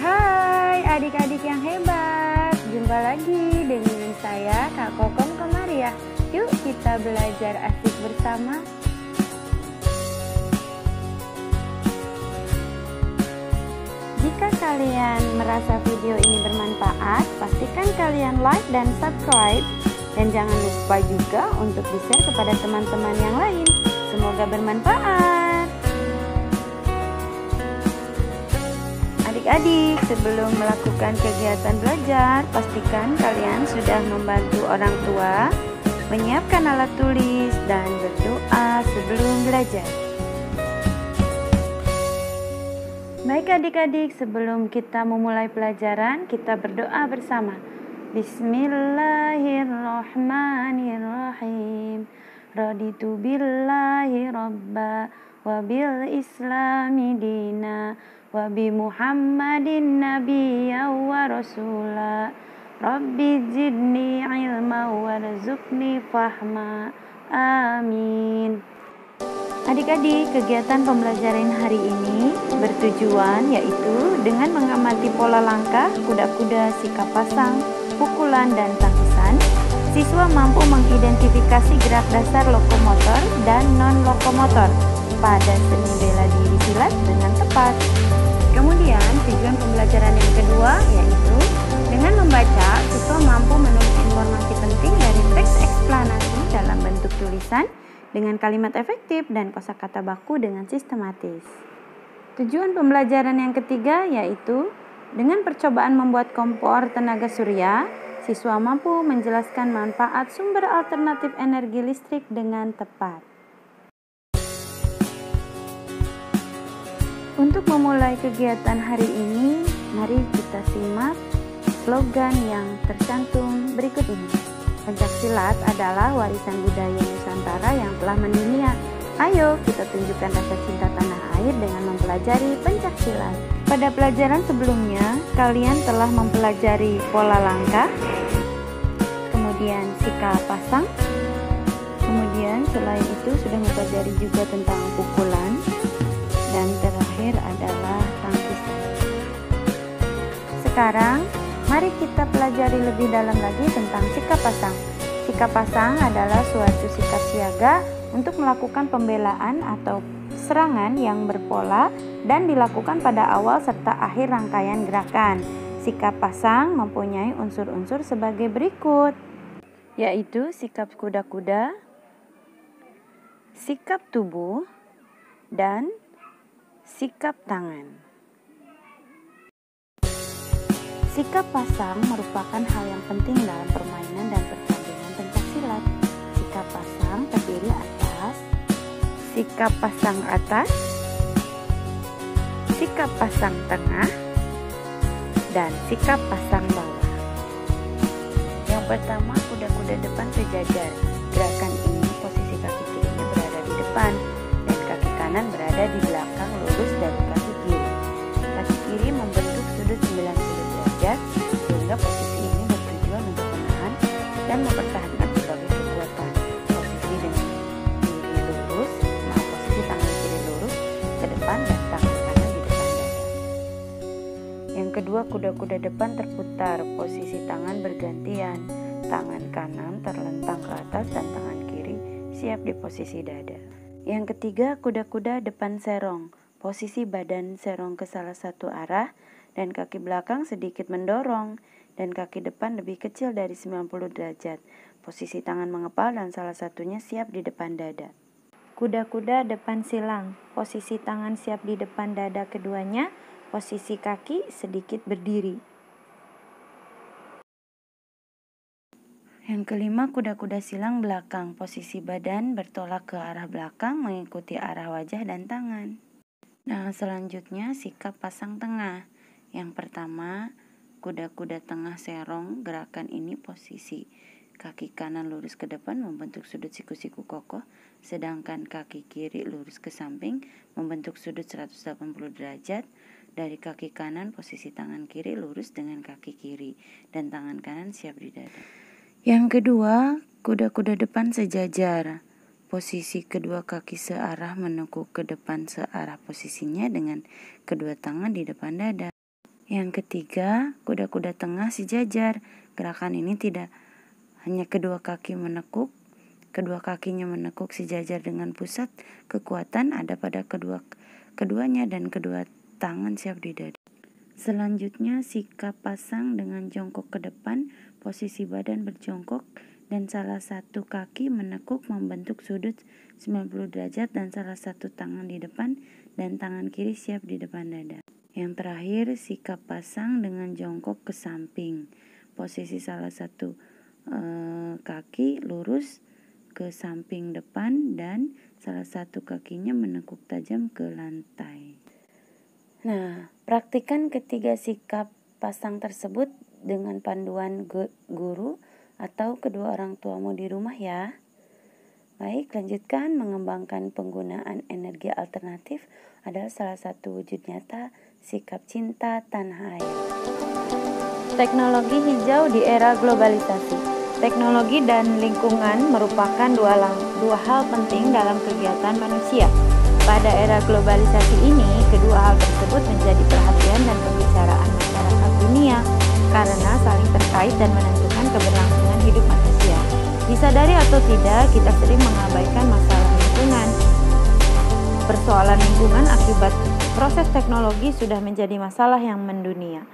Hai adik-adik yang hebat. Jumpa lagi dengan saya Kak Kokom Komariah. Yuk kita belajar asik bersama. Jika kalian merasa video ini bermanfaat, pastikan kalian like dan subscribe. Dan jangan lupa juga untuk di-share kepada teman-teman yang lain. Semoga bermanfaat. Adik-adik, sebelum melakukan kegiatan belajar, pastikan kalian sudah membantu orang tua menyiapkan alat tulis dan berdoa sebelum belajar. Baik adik-adik, sebelum kita memulai pelajaran, kita berdoa bersama. Bismillahirrahmanirrahim. Raditu billahi rabba wa bil islami dina wa bi muhammadin nabiyya wa rasula. Rabbi zidni ilma warzuqni fahma. Amin. Adik-adik, kegiatan pembelajaran hari ini bertujuan yaitu dengan mengamati pola langkah, kuda-kuda, sikap pasang, pukulan, dan tangkisan. Siswa mampu mengidentifikasi gerak dasar lokomotor dan non-lokomotor pada seni bela diri silat dengan tepat. Kemudian, tujuan pembelajaran yang kedua yaitu dengan membaca, siswa mampu menulis informasi penting dari teks eksplanasi dalam bentuk tulisan dengan kalimat efektif dan kosakata baku dengan sistematis. Tujuan pembelajaran yang ketiga yaitu dengan percobaan membuat kompor tenaga surya, siswa mampu menjelaskan manfaat sumber alternatif energi listrik dengan tepat. Untuk memulai kegiatan hari ini, mari kita simak slogan yang tercantum berikut ini. Pencaksilat adalah warisan budaya Nusantara yang telah mendunia. Ayo kita tunjukkan rasa cinta tanah air dengan mempelajari pencaksilat. Pada pelajaran sebelumnya, kalian telah mempelajari pola langkah, kemudian sikap pasang, kemudian selain itu sudah mempelajari juga tentang pukulan, dan terakhir adalah tangkisan. Sekarang, mari kita pelajari lebih dalam lagi tentang sikap pasang. Sikap pasang adalah suatu sikap siaga untuk melakukan pembelaan atau serangan yang berpola dan dilakukan pada awal serta akhir rangkaian gerakan. Sikap pasang mempunyai unsur-unsur sebagai berikut, yaitu sikap kuda-kuda, sikap tubuh, dan sikap tangan. Sikap pasang merupakan hal yang penting dalam permainan dan pertandingan pencaksilat. Sikap pasang terdiri atas sikap pasang atas, sikap pasang tengah, dan sikap pasang bawah. Yang pertama, kuda-kuda depan sejajar. Gerakan ini posisi kaki kirinya berada di depan dan kaki kanan berada di belakang lurus dari kaki kiri. Kaki kiri membentuk sudut 90 derajat, sehingga posisi ini bertujuan untuk menahan dan mempertahankan berbagai kekuatan. Posisi dengan kiri lurus, posisi tangan kiri lurus ke depan dan tangan kanan di depan dada. Yang kedua, kuda-kuda depan terputar, posisi tangan bergantian. Tangan kanan terlentang ke atas dan tangan kiri siap di posisi dada. Yang ketiga, kuda-kuda depan serong. Posisi badan serong ke salah satu arah dan kaki belakang sedikit mendorong dan kaki depan lebih kecil dari 90 derajat. Posisi tangan mengepal dan salah satunya siap di depan dada. Kuda-kuda depan silang. Posisi tangan siap di depan dada keduanya, posisi kaki sedikit berdiri. Yang kelima, kuda-kuda silang belakang. Posisi badan bertolak ke arah belakang mengikuti arah wajah dan tangan. Nah, selanjutnya sikap pasang tengah. Yang pertama, kuda-kuda tengah serong. Gerakan ini posisi kaki kanan lurus ke depan membentuk sudut siku-siku kokoh, sedangkan kaki kiri lurus ke samping membentuk sudut 180 derajat. Dari kaki kanan, posisi tangan kiri lurus dengan kaki kiri dan tangan kanan siap di dada. Yang kedua, kuda-kuda depan sejajar. Posisi kedua kaki searah menekuk ke depan searah posisinya dengan kedua tangan di depan dada. Yang ketiga, kuda-kuda tengah sejajar. Gerakan ini tidak hanya kedua kakinya menekuk sejajar dengan pusat kekuatan ada pada keduanya dan kedua tangan siap di dada. Selanjutnya, sikap pasang dengan jongkok ke depan, posisi badan berjongkok dan salah satu kaki menekuk membentuk sudut 90 derajat dan salah satu tangan di depan dan tangan kiri siap di depan dada. Yang terakhir, sikap pasang dengan jongkok ke samping. Posisi salah satu kaki lurus ke samping depan dan salah satu kakinya menekuk tajam ke lantai. Nah, praktikkan ketiga sikap pasang tersebut dengan panduan guru atau kedua orang tuamu di rumah ya. Baik, lanjutkan. Mengembangkan penggunaan energi alternatif adalah salah satu wujud nyata sikap cinta tanah air. Teknologi hijau di era globalisasi. Teknologi dan lingkungan merupakan dua hal penting dalam kegiatan manusia. Pada era globalisasi ini, kedua hal tersebut menjadi perhatian dan pembicaraan masyarakat dunia karena saling terkait dan menentukan keberlangsungan hidup manusia. Disadari atau tidak, kita sering mengabaikan masalah lingkungan. Persoalan lingkungan akibat proses teknologi sudah menjadi masalah yang mendunia.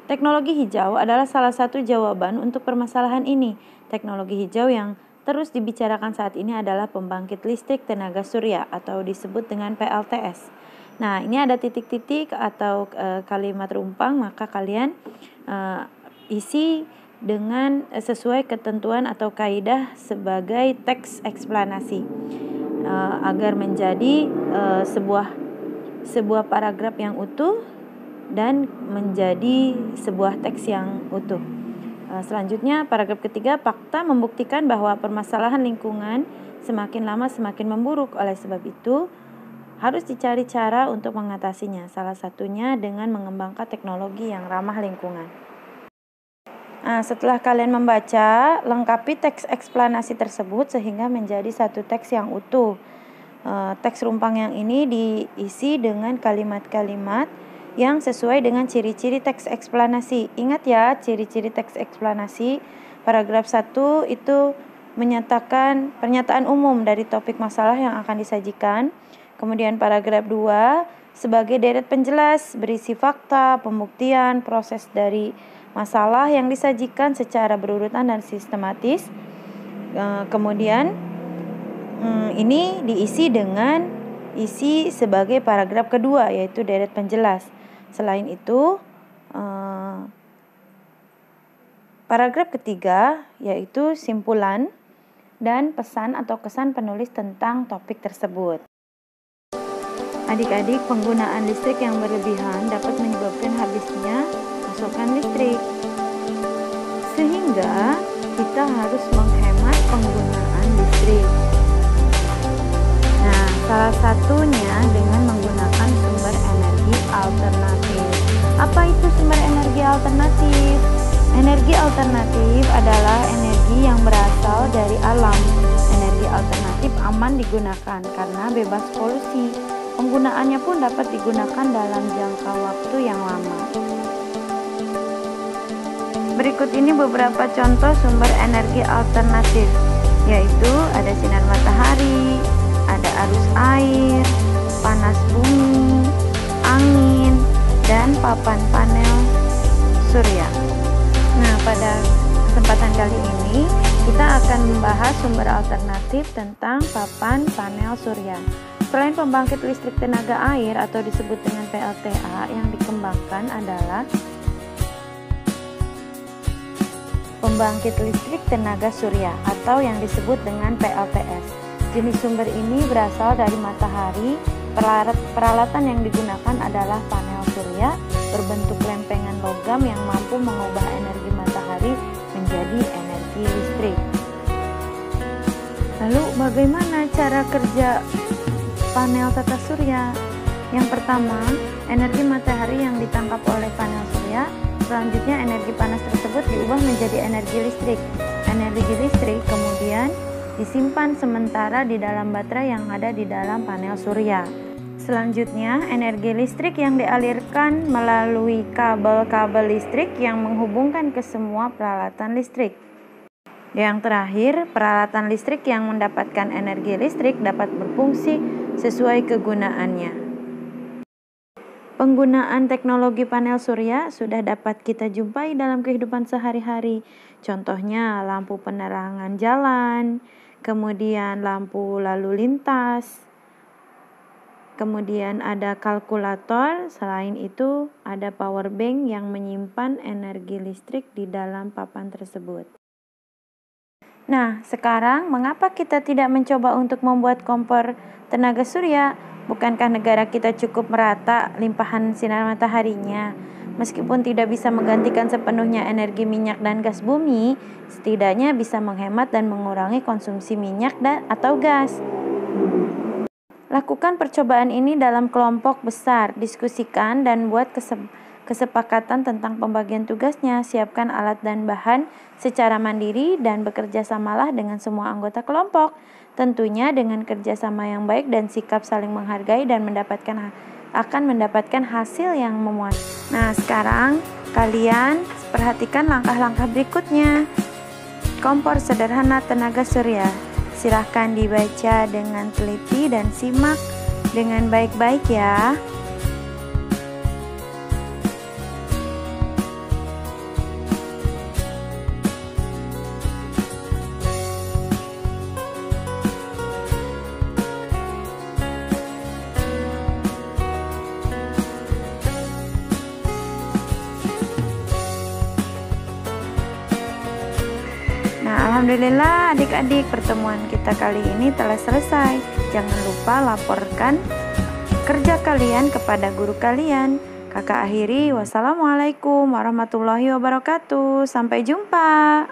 Teknologi hijau adalah salah satu jawaban untuk permasalahan ini. Teknologi hijau yang terus dibicarakan saat ini adalah pembangkit listrik tenaga surya atau disebut dengan PLTS. Nah, ini ada titik-titik atau kalimat rumpang, maka kalian isi dengan sesuai ketentuan atau kaidah sebagai teks eksplanasi agar menjadi sebuah paragraf yang utuh dan menjadi sebuah teks yang utuh. Selanjutnya, paragraf ketiga, fakta membuktikan bahwa permasalahan lingkungan semakin lama semakin memburuk. Oleh sebab itu, harus dicari cara untuk mengatasinya. Salah satunya dengan mengembangkan teknologi yang ramah lingkungan. Nah, setelah kalian membaca, lengkapi teks eksplanasi tersebut sehingga menjadi satu teks yang utuh. Teks rumpang yang ini diisi dengan kalimat-kalimat yang sesuai dengan ciri-ciri teks eksplanasi. Ingat ya, ciri-ciri teks eksplanasi. Paragraf 1 itu menyatakan pernyataan umum dari topik masalah yang akan disajikan. Kemudian paragraf 2 sebagai deret penjelas berisi fakta, pembuktian, proses dari masalah yang disajikan secara berurutan dan sistematis. Kemudian ini diisi dengan isi sebagai paragraf kedua, yaitu deret penjelas. Selain itu, paragraf ketiga yaitu simpulan dan pesan atau kesan penulis tentang topik tersebut. Adik-adik, penggunaan listrik yang berlebihan dapat menyebabkan habisnya pasokan listrik. Sehingga kita harus menghemat penggunaan listrik. Nah, salah satunya dengan menggunakan sumber energi alternatif. Apa itu sumber energi alternatif? Energi alternatif adalah energi yang berasal dari alam. Energi alternatif aman digunakan karena bebas polusi. Penggunaannya pun dapat digunakan dalam jangka waktu yang lama. Berikut ini beberapa contoh sumber energi alternatif, yaitu ada sinar matahari, ada arus air, panas bumi, angin, dan papan panel surya. Nah, pada kesempatan kali ini kita akan membahas sumber alternatif tentang papan panel surya. Selain pembangkit listrik tenaga air atau disebut dengan PLTA, yang dikembangkan adalah pembangkit listrik tenaga surya atau yang disebut dengan PLTS. Jenis sumber ini berasal dari matahari. Peralatan yang digunakan adalah panel surya berbentuk lempengan logam yang mampu mengubah energi matahari menjadi energi listrik. Lalu bagaimana cara kerja panel tata surya? Yang pertama, energi matahari yang ditangkap oleh panel surya, selanjutnya energi panas tersebut diubah menjadi energi listrik. Energi listrik kemudian disimpan sementara di dalam baterai yang ada di dalam panel surya. Selanjutnya, energi listrik yang dialirkan melalui kabel-kabel listrik yang menghubungkan ke semua peralatan listrik. Yang terakhir, peralatan listrik yang mendapatkan energi listrik dapat berfungsi sesuai kegunaannya. Penggunaan teknologi panel surya sudah dapat kita jumpai dalam kehidupan sehari-hari. Contohnya lampu penerangan jalan, kemudian lampu lalu lintas, kemudian ada kalkulator. Selain itu, ada power bank yang menyimpan energi listrik di dalam papan tersebut. Nah, sekarang mengapa kita tidak mencoba untuk membuat kompor tenaga surya? Bukankah negara kita cukup merata limpahan sinar mataharinya? Meskipun tidak bisa menggantikan sepenuhnya energi minyak dan gas bumi, setidaknya bisa menghemat dan mengurangi konsumsi minyak atau gas. Lakukan percobaan ini dalam kelompok besar, diskusikan dan buat kesepakatan tentang pembagian tugasnya. Siapkan alat dan bahan secara mandiri dan bekerja samalah dengan semua anggota kelompok. Tentunya dengan kerjasama yang baik dan sikap saling menghargai dan akan mendapatkan hasil yang memuaskan. Nah, sekarang kalian perhatikan langkah-langkah berikutnya. Kompor sederhana tenaga surya. Silahkan dibaca dengan teliti dan simak dengan baik-baik ya. Nah, alhamdulillah adik-adik, pertemuan kita kali ini telah selesai. Jangan lupa laporkan kerja kalian kepada guru kalian. Kakak akhiri, wassalamualaikum warahmatullahi wabarakatuh. Sampai jumpa.